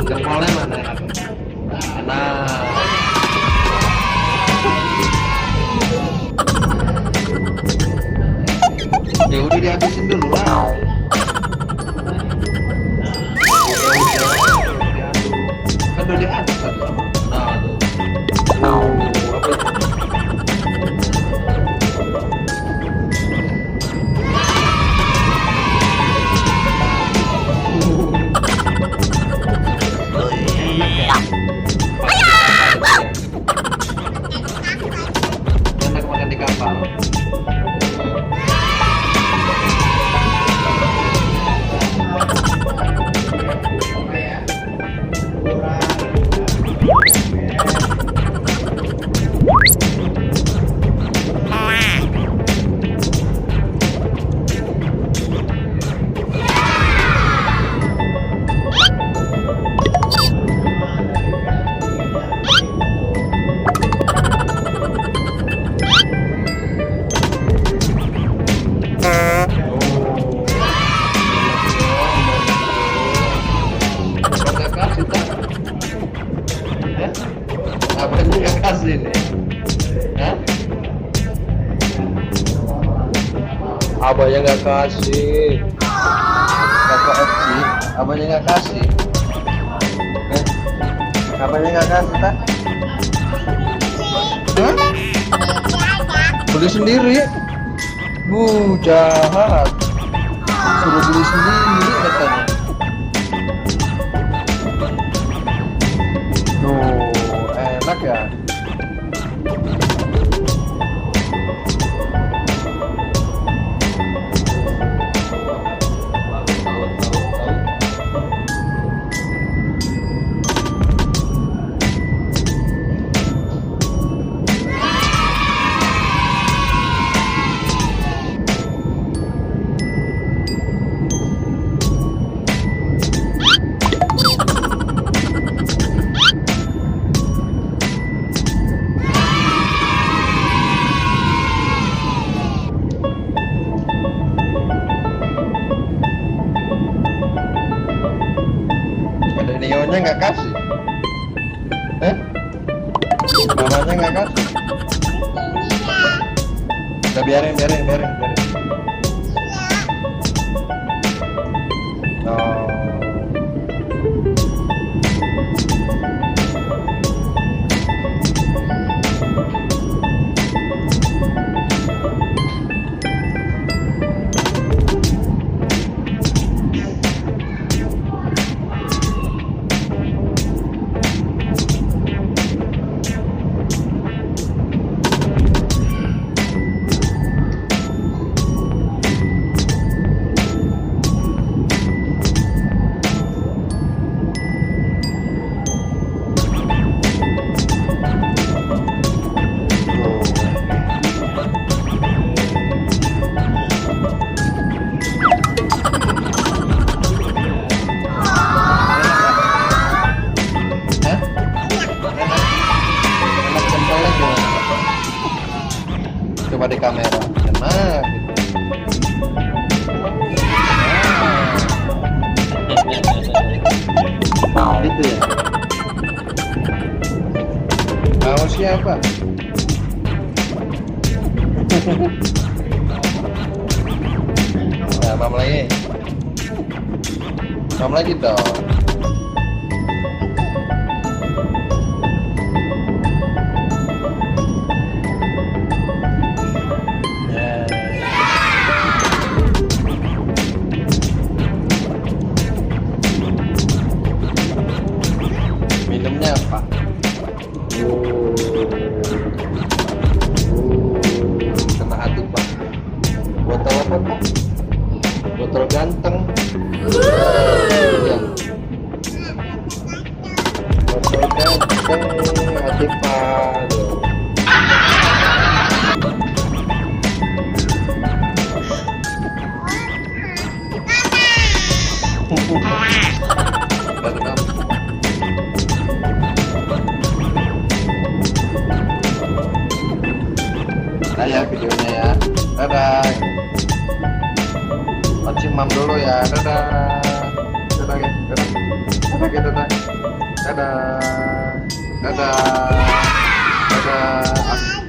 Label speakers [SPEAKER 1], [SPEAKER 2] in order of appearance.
[SPEAKER 1] Jempolnya mana? Enak. Ya udah dihabisin dulu lah. Kan udah diaduk tadi. Nah, enak makan di kapal. Abangnya nggak kasih nih, hah? Abangnya nggak kasih, kakak OCI, abangnya nggak kasih, abangnya nggak kasih tak? Hah? Beli sendiri, jahat, suruh beli sendiri katanya. Enak ya. Nyonya nggak kasih, mamanya nggak kasih. Udah biarin. Oh. Coba di kamera, enak gitu ya. Mau siapa? Nah, mam lagi dong. Motor ganteng. Ya. Motor ganteng, hati padu. Nah ya videonya ya. Dadah. Pancing mam dulu ya. Dadah. Dadah ya. Dadah. Dadah ya. Dadah. Dadah. Dadah. Dadah.